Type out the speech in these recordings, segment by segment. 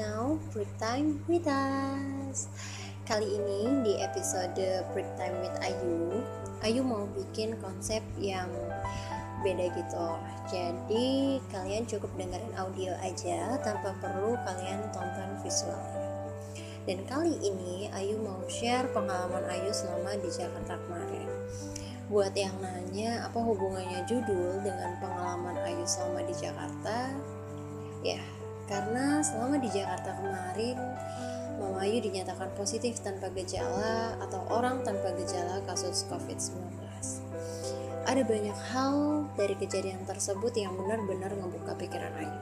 now break time with us. Kali ini di episode break time with Ayu mau bikin konsep yang beda gitu. Jadi kalian cukup dengerin audio aja tanpa perlu kalian tonton visual. Dan kali ini Ayu mau share pengalaman Ayu selama di Jakarta kemarin. Buat yang nanya apa hubungannya judul dengan pengalaman Ayu selama di Jakarta, ya karena selama di Jakarta kemarin Mama Ayu dinyatakan positif tanpa gejala atau orang tanpa gejala kasus COVID-19. Ada banyak hal dari kejadian tersebut yang benar-benar ngebuka pikiran Ayu.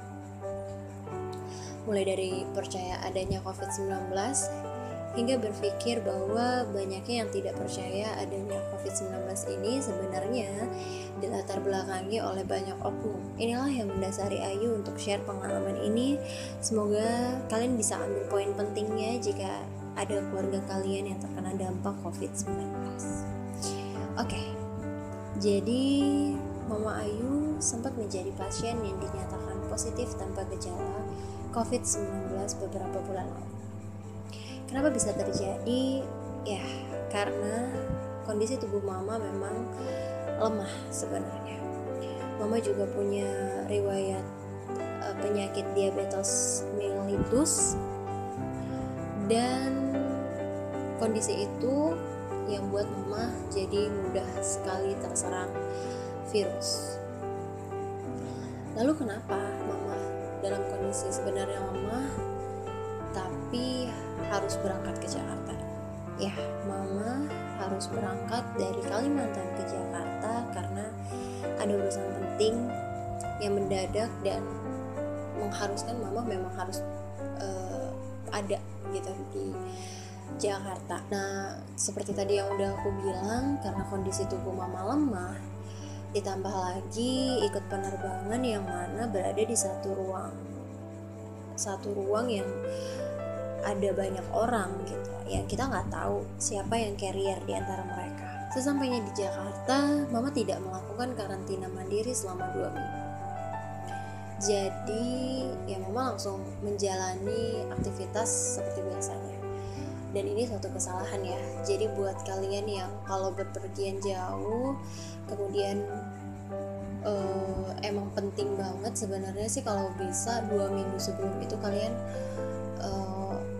Mulai dari percaya adanya COVID-19 hingga berpikir bahwa banyaknya yang tidak percaya adanya COVID-19 ini sebenarnya dilatar belakangi oleh banyak oknum. Inilah yang mendasari Ayu untuk share pengalaman ini. Semoga kalian bisa ambil poin pentingnya jika ada keluarga kalian yang terkena dampak COVID-19. Oke, jadi Mama Ayu sempat menjadi pasien yang dinyatakan positif tanpa gejala COVID-19 beberapa bulan lalu. Kenapa bisa terjadi? Ya, karena kondisi tubuh Mama memang lemah sebenarnya. Mama juga punya riwayat penyakit diabetes mellitus, dan kondisi itu yang buat Mama jadi mudah sekali terserang virus. Lalu kenapa Mama dalam kondisi sebenarnya lemah tapi harus berangkat ke Jakarta? Ya, Mama harus berangkat dari Kalimantan ke Jakarta karena ada urusan penting yang mendadak dan mengharuskan Mama memang harus ada gitu di Jakarta. Nah, seperti tadi yang udah aku bilang, karena kondisi tubuh Mama lemah, ditambah lagi ikut penerbangan yang mana berada di satu ruang yang ada banyak orang gitu ya, kita nggak tahu siapa yang carrier di antara mereka. Sesampainya di Jakarta, Mama tidak melakukan karantina mandiri selama 2 minggu. Jadi ya Mama langsung menjalani aktivitas seperti biasanya. Dan ini suatu kesalahan ya. Jadi buat kalian yang kalau bepergian jauh kemudian emang penting banget sebenarnya sih kalau bisa 2 minggu sebelum itu kalian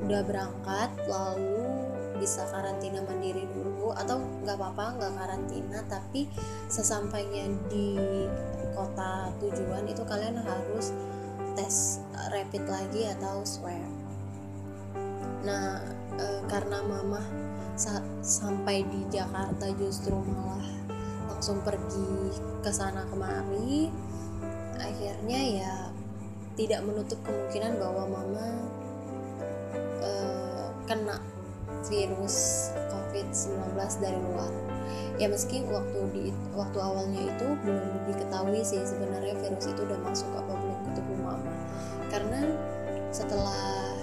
udah berangkat, lalu bisa karantina mandiri dulu, atau nggak apa-apa nggak karantina, tapi sesampainya di kota tujuan itu kalian harus tes rapid lagi atau swab. Nah, karena Mama sampai di Jakarta justru malah langsung pergi ke sana kemari, akhirnya ya tidak menutup kemungkinan bahwa Mama kena virus COVID-19 dari luar. Ya meski waktu awalnya itu belum diketahui sih sebenarnya virus itu udah masuk apa belum ke tubuh Mama. Karena setelah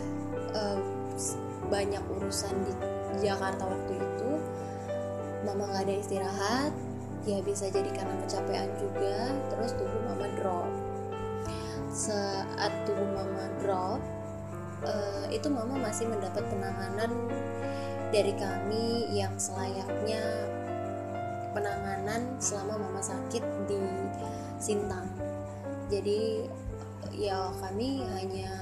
banyak urusan di Jakarta waktu itu, Mama gak ada istirahat. Ya bisa jadi karena kecapean juga, terus tubuh Mama drop. Saat tubuh Mama drop, itu Mama masih mendapat penanganan dari kami yang selayaknya penanganan selama Mama sakit di Sintang. Jadi ya kami hanya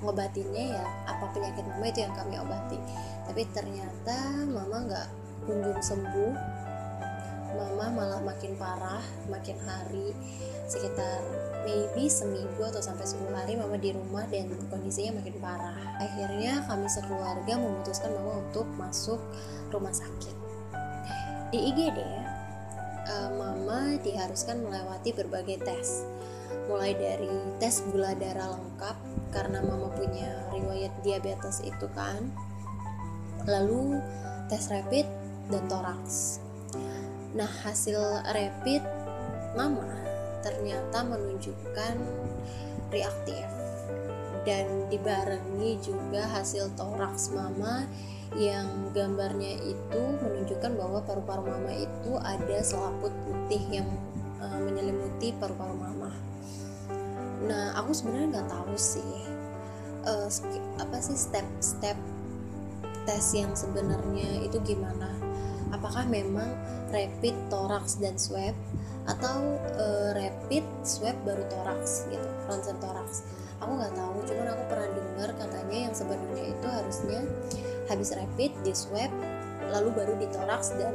ngobatinnya ya apa penyakit Mama itu yang kami obati. Tapi ternyata Mama gak kunjung sembuh. Mama malah makin parah, makin hari, sekitar maybe seminggu atau sampai 10 hari Mama di rumah dan kondisinya makin parah. Akhirnya kami sekeluarga memutuskan Mama untuk masuk rumah sakit. Di IGD Mama diharuskan melewati berbagai tes, mulai dari tes gula darah lengkap karena Mama punya riwayat diabetes itu kan, lalu tes rapid dan toraks. Nah, hasil rapid Mama ternyata menunjukkan reaktif, dan dibarengi juga hasil toraks Mama yang gambarnya itu menunjukkan bahwa paru-paru Mama itu ada selaput putih yang menyelimuti paru-paru Mama. Nah, aku sebenarnya nggak tahu sih apa sih step-step tes yang sebenarnya itu gimana, apakah memang rapid thorax dan swab atau rapid swab baru thorax gitu, ronsen thorax. Aku nggak tahu, cuman aku pernah dengar katanya yang sebenarnya itu harusnya habis rapid di swab lalu baru di thorax, dan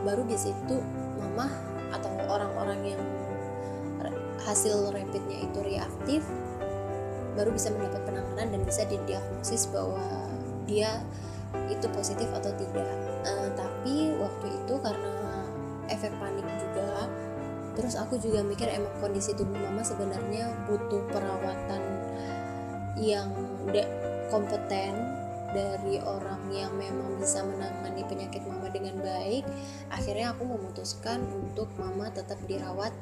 baru di situ mama atau orang-orang yang hasil rapidnya itu reaktif baru bisa mendapat penanganan dan bisa didiagnosis bahwa dia itu positif atau tidak. Tapi waktu itu karena efek panik juga, terus aku juga mikir emang kondisi tubuh mama sebenarnya butuh perawatan yang kompeten dari orang yang memang bisa menangani penyakit mama dengan baik. Akhirnya aku memutuskan untuk mama tetap dirawat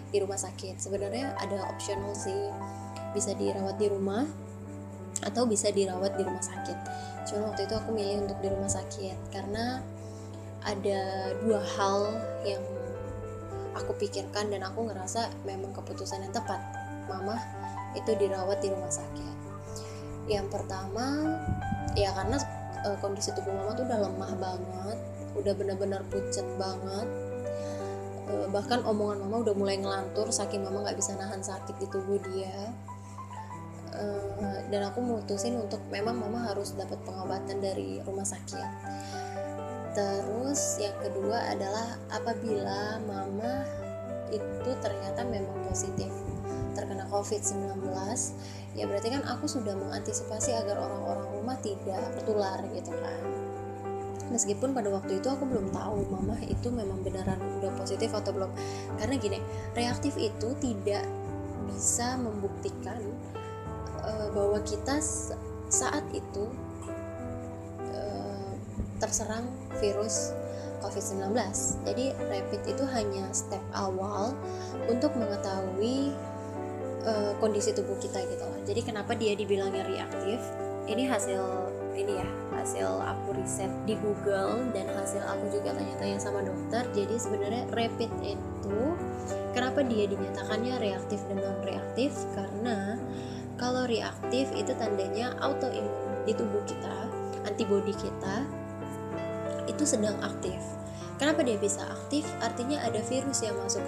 di rumah sakit. Sebenarnya ada optional sih, bisa dirawat di rumah atau bisa dirawat di rumah sakit. Cuma waktu itu aku milih untuk di rumah sakit karena ada dua hal yang aku pikirkan dan aku ngerasa memang keputusan yang tepat mama itu dirawat di rumah sakit. Yang pertama ya karena kondisi tubuh mama tuh udah lemah banget, udah benar-benar pucat banget, bahkan omongan mama udah mulai ngelantur saking mama nggak bisa nahan sakit di tubuh dia. Dan aku mutusin untuk memang mama harus dapat pengobatan dari rumah sakit. Terus yang kedua adalah apabila mama itu ternyata memang positif terkena COVID-19, ya berarti kan aku sudah mengantisipasi agar orang-orang rumah tidak tertular gitu kan. Meskipun pada waktu itu aku belum tahu mama itu memang beneran udah positif atau belum. Karena gini, reaktif itu tidak bisa membuktikan bahwa kita saat itu terserang virus COVID-19. Jadi rapid itu hanya step awal untuk mengetahui kondisi tubuh kita gitu loh. Jadi kenapa dia dibilangnya reaktif? Ini hasil aku riset di Google dan hasil aku juga tanya-tanya sama dokter. Jadi sebenarnya rapid itu kenapa dia dinyatakannya reaktif dan non reaktif? Karena kalau reaktif itu tandanya autoimun di tubuh kita, antibodi kita itu sedang aktif. Kenapa dia bisa aktif? Artinya ada virus yang masuk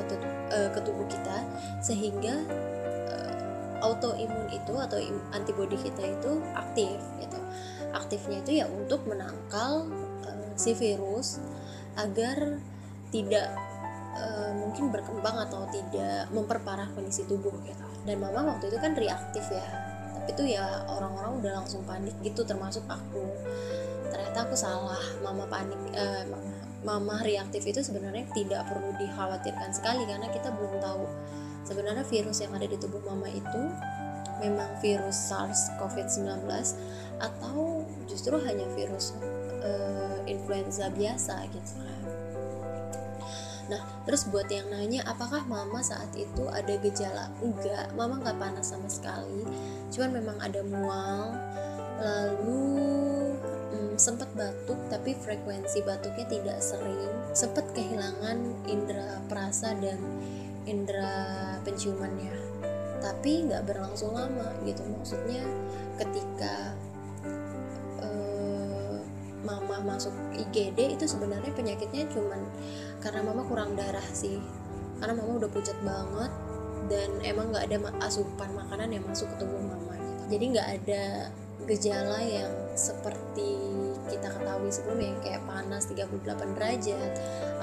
ke tubuh kita sehingga autoimun itu atau antibodi kita itu aktif gitu. Aktifnya itu ya untuk menangkal si virus agar tidak mungkin berkembang atau tidak memperparah kondisi tubuh gitu. Dan mama waktu itu kan reaktif ya, tapi itu ya orang-orang udah langsung panik gitu, termasuk aku. Ternyata aku salah, mama panik, mama reaktif itu sebenarnya tidak perlu dikhawatirkan sekali karena kita belum tahu sebenarnya virus yang ada di tubuh mama itu memang virus SARS-CoV-19 atau justru hanya virus influenza biasa gitu kan. Nah, terus buat yang nanya apakah mama saat itu ada gejala? Enggak, mama nggak panas sama sekali, cuman memang ada mual, lalu sempat batuk tapi frekuensi batuknya tidak sering, sempat kehilangan indera perasa dan indera penciumannya, tapi nggak berlangsung lama gitu. Maksudnya ketika mama masuk IGD itu sebenarnya penyakitnya cuman karena mama kurang darah sih, karena mama udah pucat banget dan emang nggak ada asupan makanan yang masuk ke tubuh mama gitu. Jadi nggak ada gejala yang seperti kita ketahui sebelumnya kayak panas 38 derajat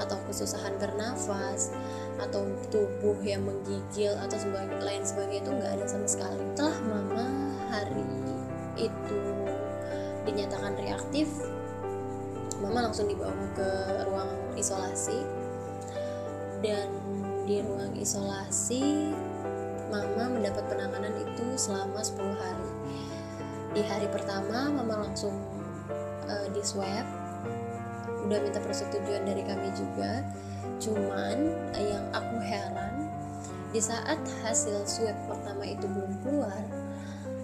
atau kesusahan bernafas atau tubuh yang menggigil atau lain sebagainya, itu nggak ada sama sekali. Setelah mama hari itu dinyatakan reaktif, mama langsung dibawa ke ruang isolasi, dan di ruang isolasi mama mendapat penanganan itu selama 10 hari. Di hari pertama mama langsung di swab, udah minta persetujuan dari kami juga. Cuman yang aku heran, di saat hasil swab pertama itu belum keluar,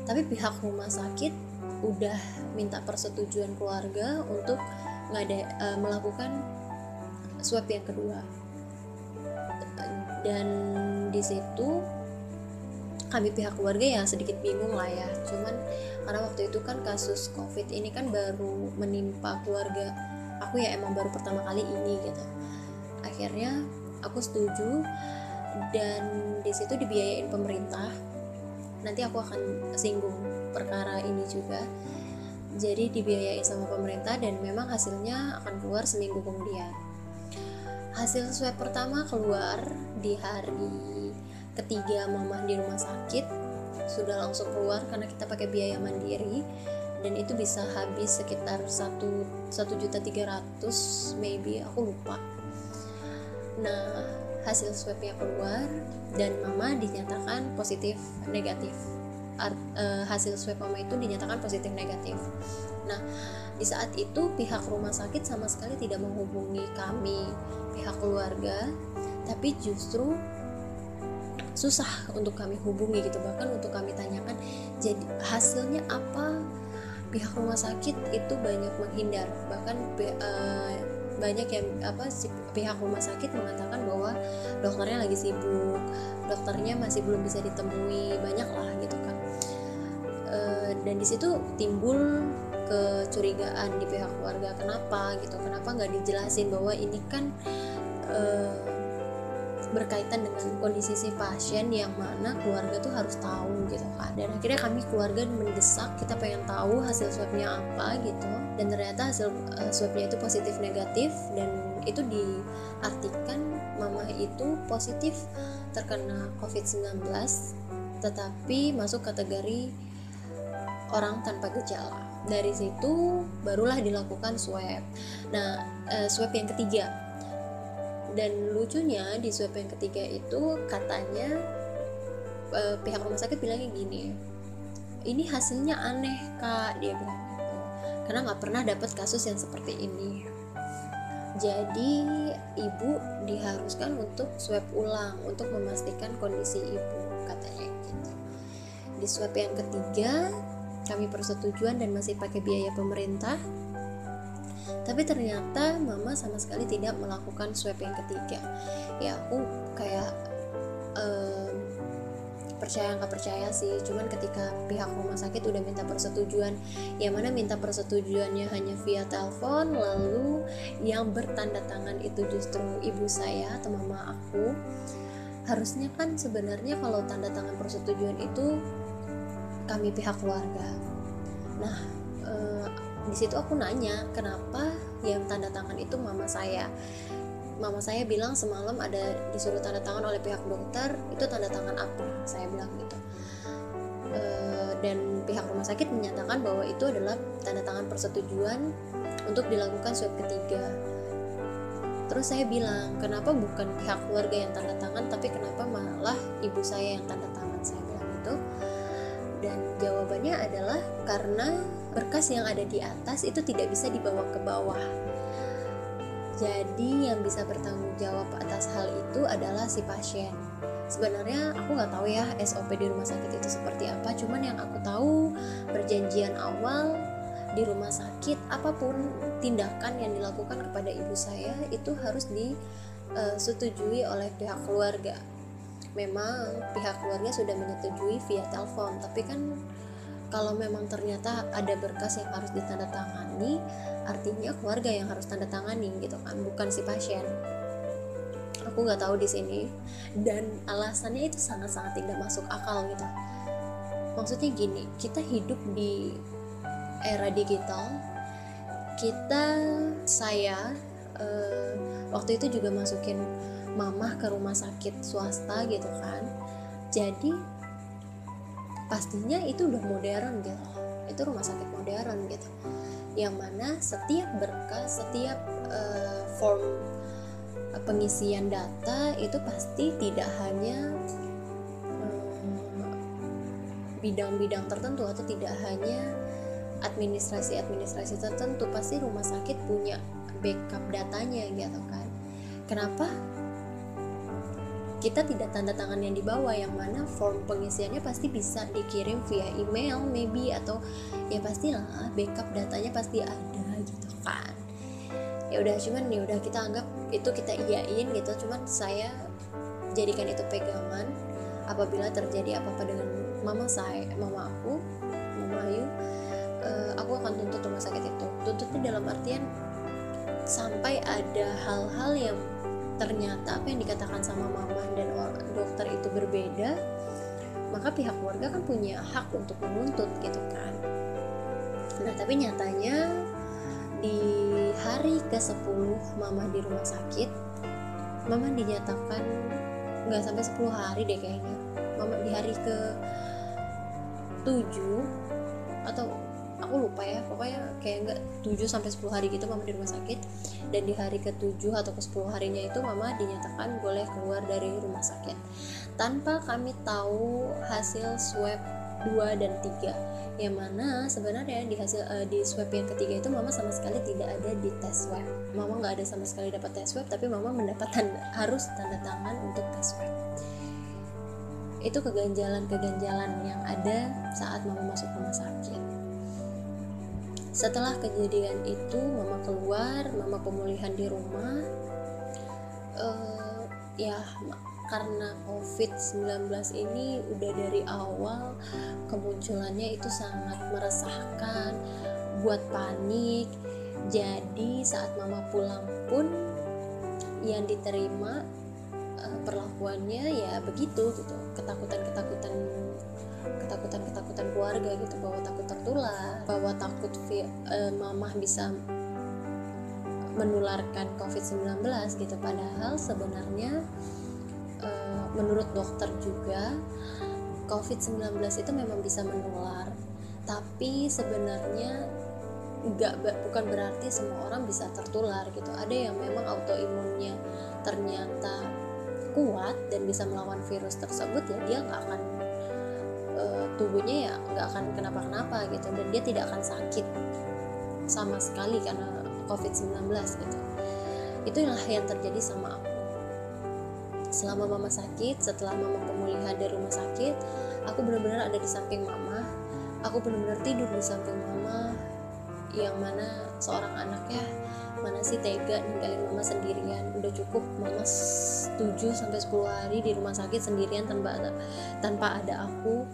tapi pihak rumah sakit udah minta persetujuan keluarga untuk melakukan swab yang kedua. Dan di situ kami pihak keluarga ya sedikit bingung lah ya, cuman karena waktu itu kan kasus COVID ini kan baru menimpa keluarga aku ya, emang baru pertama kali ini gitu. Akhirnya aku setuju dan di situ dibiayain pemerintah. Nanti aku akan singgung perkara ini juga. Jadi dibiayain sama pemerintah dan memang hasilnya akan keluar seminggu kemudian. Hasil swab pertama keluar di hari ketiga mama di rumah sakit, sudah langsung keluar karena kita pakai biaya mandiri, dan itu bisa habis sekitar 1.300.000 maybe, aku lupa. Nah, hasil swabnya keluar dan mama dinyatakan positif negatif. Hasil swab mama itu dinyatakan positif negatif. Nah, di saat itu pihak rumah sakit sama sekali tidak menghubungi kami pihak keluarga, tapi justru susah untuk kami hubungi gitu, bahkan untuk kami tanyakan jadi hasilnya apa, pihak rumah sakit itu banyak menghindar, bahkan banyak yang pihak rumah sakit mengatakan bahwa dokternya lagi sibuk, dokternya masih belum bisa ditemui, banyak lah gitu kan. Dan di situ timbul kecurigaan di pihak keluarga, kenapa nggak dijelasin bahwa ini kan berkaitan dengan kondisi si pasien yang mana keluarga tuh harus tahu gitu kan. Dan akhirnya kami keluarga mendesak, kita pengen tahu hasil swabnya apa gitu, dan ternyata hasil swabnya itu positif negatif, dan itu diartikan mama itu positif terkena COVID-19 tetapi masuk kategori orang tanpa gejala. Dari situ barulah dilakukan swab. Nah, swab yang ketiga, dan lucunya di swab yang ketiga itu katanya pihak rumah sakit bilangnya gini, ini hasilnya aneh kak, dia bilang gitu, karena nggak pernah dapat kasus yang seperti ini. Jadi ibu diharuskan untuk swab ulang untuk memastikan kondisi ibu, katanya gitu. Di swab yang ketiga kami persetujuan dan masih pakai biaya pemerintah, tapi ternyata mama sama sekali tidak melakukan swab yang ketiga. Ya aku kayak percaya nggak percaya sih, cuman ketika pihak rumah sakit udah minta persetujuan, yang mana minta persetujuannya hanya via telepon, lalu yang bertanda tangan itu justru ibu saya atau mama aku. Harusnya kan sebenarnya kalau tanda tangan persetujuan itu kami pihak keluarga. Nah, di situ aku nanya kenapa yang tanda tangan itu mama saya. Mama saya bilang semalam ada disuruh tanda tangan oleh pihak dokter, itu tanda tangan apa? Saya bilang gitu. Dan pihak rumah sakit menyatakan bahwa itu adalah tanda tangan persetujuan untuk dilakukan swab ketiga. Terus saya bilang, kenapa bukan pihak keluarga yang tanda tangan, tapi kenapa malah ibu saya yang tanda tangan? Saya bilang gitu. Dan jawabannya adalah karena berkas yang ada di atas itu tidak bisa dibawa ke bawah. Jadi yang bisa bertanggung jawab atas hal itu adalah si pasien. Sebenarnya aku nggak tahu ya SOP di rumah sakit itu seperti apa, cuman yang aku tahu perjanjian awal di rumah sakit, apapun tindakan yang dilakukan kepada ibu saya itu harus disetujui oleh pihak keluarga. Memang pihak keluarga sudah menyetujui via telepon, tapi kan kalau memang ternyata ada berkas yang harus ditandatangani, artinya keluarga yang harus tanda tangani gitu kan, bukan si pasien. Aku nggak tahu di sini, dan alasannya itu sangat-sangat tidak masuk akal gitu. Maksudnya gini, kita hidup di era digital, saya waktu itu juga masukin mamah ke rumah sakit swasta gitu kan, jadi pastinya itu udah modern gitu, itu rumah sakit modern gitu, yang mana setiap berkas, setiap form pengisian data itu pasti tidak hanya bidang-bidang tertentu atau tidak hanya administrasi tertentu, pasti rumah sakit punya backup datanya gitu kan. Kenapa kita tidak tanda tangan yang di bawah, yang mana form pengisiannya pasti bisa dikirim via email maybe, atau ya pastilah backup datanya pasti ada gitu kan. Ya udah, cuman ya udah kita anggap itu kita iyain gitu, cuman saya jadikan itu pegangan apabila terjadi apa-apa dengan mama aku, mama Ayu, aku akan tuntut rumah sakit itu. Tuntutnya dalam artian sampai ada hal-hal yang ternyata apa yang dikatakan sama mama dan dokter itu berbeda, maka pihak keluarga kan punya hak untuk menuntut gitu kan. Nah tapi nyatanya di hari ke-10 mama di rumah sakit, mama dinyatakan nggak sampai 10 hari deh kayaknya, mama di hari ke-7 atau aku lupa ya, pokoknya kayak nggak 7 sampai 10 hari gitu mama di rumah sakit. Dan di hari ke-7 atau ke-10 harinya itu mama dinyatakan boleh keluar dari rumah sakit tanpa kami tahu hasil swab 2 dan 3, yang mana sebenarnya di swab yang ketiga itu mama sama sekali tidak ada di tes swab. Mama nggak ada sama sekali dapat tes swab, tapi mama mendapat harus tanda tangan untuk tes swab. Itu keganjalan yang ada saat mama masuk rumah sakit. Setelah kejadian itu mama keluar, mama pemulihan di rumah. Karena COVID-19 ini udah dari awal kemunculannya itu sangat meresahkan, buat panik. Jadi saat mama pulang pun yang diterima perlakuannya ya begitu gitu, ketakutan keluarga gitu, bahwa takut tertular, bahwa takut mama bisa menularkan COVID-19 gitu. Padahal sebenarnya menurut dokter juga COVID-19 itu memang bisa menular, tapi sebenarnya bukan berarti semua orang bisa tertular gitu. Ada yang memang autoimunnya ternyata kuat dan bisa melawan virus tersebut, ya dia nggak akan tubuhnya ya nggak akan kenapa-kenapa gitu, dan dia tidak akan sakit sama sekali karena COVID-19 gitu. Itulah yang terjadi sama aku. Selama mama sakit, setelah mama pemulihan dari rumah sakit, aku benar-benar ada di samping mama. Aku benar-benar tidur di samping mama, yang mana seorang anaknya mana sih tega ninggalin mama sendirian. Udah cukup mama 7-10 hari di rumah sakit sendirian tanpa ada aku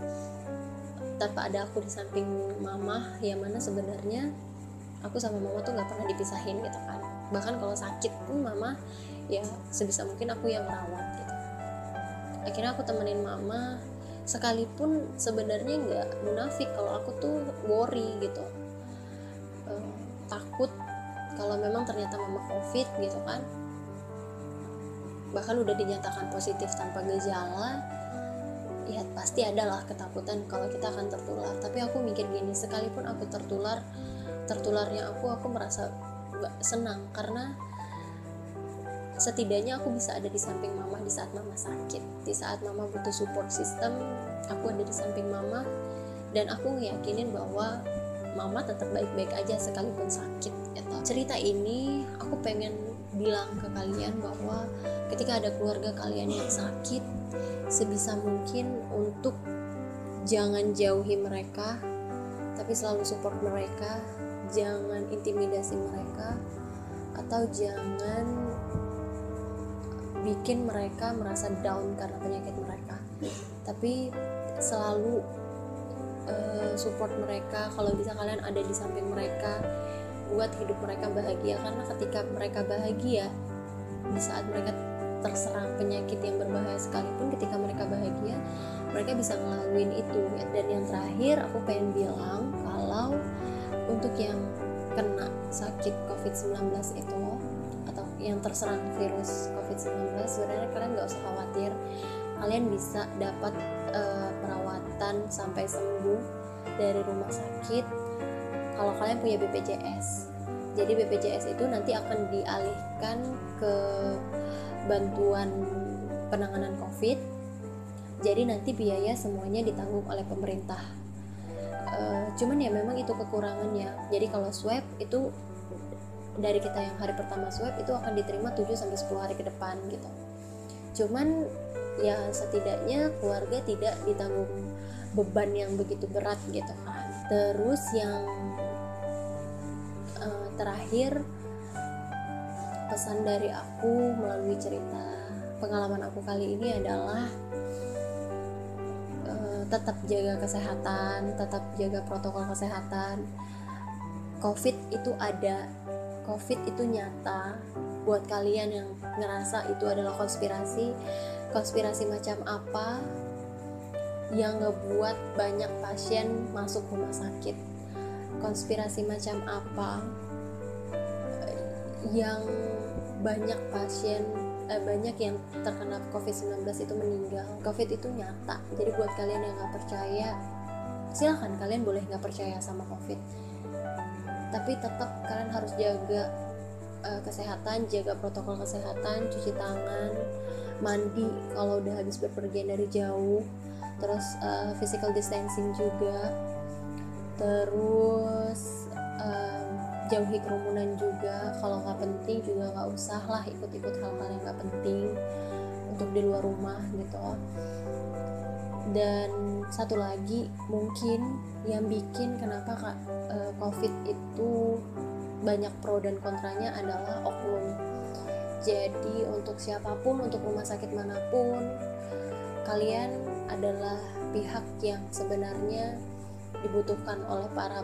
di samping mama, yang mana sebenarnya aku sama mama tuh nggak pernah dipisahin gitu kan. Bahkan kalau sakit pun mama ya sebisa mungkin aku yang merawat gitu. Akhirnya aku temenin mama, sekalipun sebenarnya nggak munafik kalau aku tuh worry gitu, takut kalau memang ternyata mama COVID gitu kan. Bahkan udah dinyatakan positif tanpa gejala, ya pasti adalah ketakutan kalau kita akan tertular. Tapi aku mikir gini, sekalipun aku tertularnya aku merasa senang, karena setidaknya aku bisa ada di samping mama di saat mama sakit. Di saat mama butuh support system, aku ada di samping mama, dan aku ngeyakinin bahwa mama tetap baik-baik aja sekalipun sakit gitu. Cerita ini aku pengen bilang ke kalian bahwa ketika ada keluarga kalian yang sakit, sebisa mungkin untuk jangan jauhi mereka, tapi selalu support mereka. Jangan intimidasi mereka, atau jangan bikin mereka merasa down karena penyakit mereka, tapi selalu support mereka. Kalau bisa kalian ada di samping mereka, buat hidup mereka bahagia. Karena ketika mereka bahagia, di saat mereka terserang penyakit yang berbahaya sekalipun, ketika mereka bahagia, mereka bisa ngelaluin itu. Dan yang terakhir aku pengen bilang, kalau untuk yang kena sakit COVID-19 itu, atau yang terserang virus COVID-19, sebenarnya kalian gak usah khawatir. Kalian bisa dapat perawatan sampai sembuh dari rumah sakit kalau kalian punya BPJS. Jadi BPJS itu nanti akan dialihkan ke bantuan penanganan COVID. Jadi nanti biaya semuanya ditanggung oleh pemerintah. Cuman ya memang itu kekurangannya. Jadi kalau swab itu dari kita yang hari pertama swab itu akan diterima 7-10 hari ke depan gitu. Cuman ya setidaknya keluarga tidak ditanggung beban yang begitu berat gitu kan. Terus yang terakhir, pesan dari aku melalui cerita pengalaman aku kali ini adalah tetap jaga kesehatan, tetap jaga protokol kesehatan. COVID itu ada, COVID itu nyata. Buat kalian yang ngerasa itu adalah konspirasi macam apa yang ngebuat banyak pasien masuk rumah sakit, konspirasi macam apa yang banyak yang terkena COVID-19 itu meninggal. COVID itu nyata. Jadi buat kalian yang gak percaya, silahkan, kalian boleh gak percaya sama COVID, tapi tetap kalian harus jaga kesehatan, jaga protokol kesehatan, cuci tangan, mandi kalau udah habis berpergian dari jauh, terus physical distancing juga, terus jauhi kerumunan juga. Kalau nggak penting juga nggak usah lah ikut-ikut hal-hal yang nggak penting untuk di luar rumah gitu. Dan satu lagi mungkin yang bikin kenapa COVID itu banyak pro dan kontranya adalah oknum. Jadi untuk siapapun, untuk rumah sakit manapun, kalian adalah pihak yang sebenarnya dibutuhkan oleh para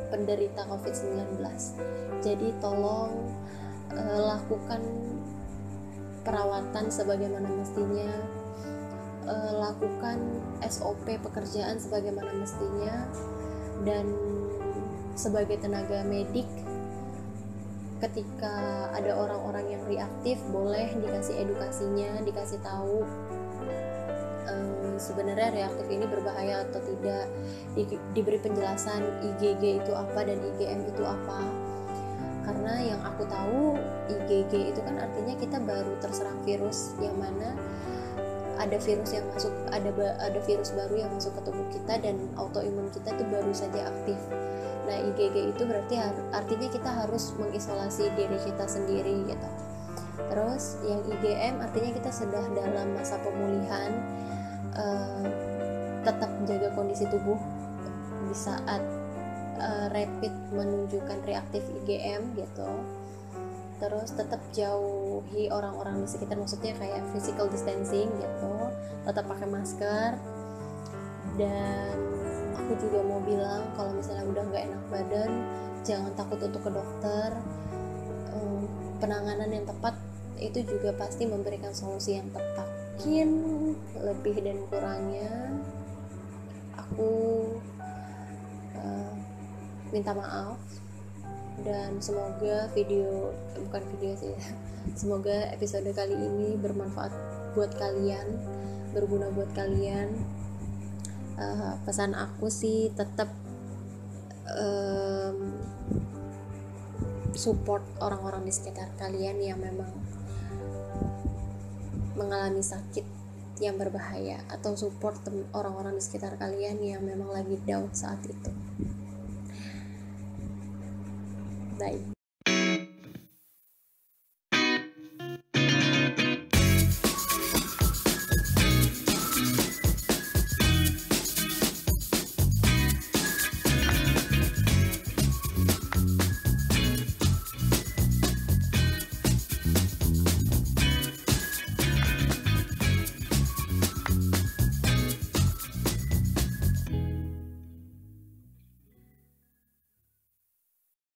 penderita COVID-19. Jadi tolong lakukan perawatan sebagaimana mestinya, lakukan SOP pekerjaan sebagaimana mestinya, dan sebagai tenaga medik, ketika ada orang-orang yang reaktif boleh dikasih edukasinya, dikasih tahu sebenarnya reaktif ini berbahaya atau tidak, diberi penjelasan IgG itu apa dan IgM itu apa. Karena yang aku tahu IgG itu kan artinya kita baru terserang virus, yang mana ada virus yang masuk, ada virus baru yang masuk ke tubuh kita dan autoimun kita itu baru saja aktif. Nah, IgG itu berarti artinya kita harus mengisolasi diri kita sendiri gitu. Terus yang IgM artinya kita sudah dalam masa pemulihan, tetap jaga kondisi tubuh di saat rapid menunjukkan reaktif IgM gitu. Terus tetap jauhi orang-orang di sekitar, maksudnya kayak physical distancing gitu, tetap pakai masker. Dan aku juga mau bilang kalau misalnya udah nggak enak badan, jangan takut untuk ke dokter. Penanganan yang tepat itu juga pasti memberikan solusi yang tepat. Mungkin lebih dan kurangnya aku minta maaf, dan semoga semoga episode kali ini bermanfaat buat kalian, berguna buat kalian. Pesan aku sih tetap support orang-orang di sekitar kalian yang memang mengalami sakit yang berbahaya, atau support orang-orang di sekitar kalian yang memang lagi down saat itu. Bye.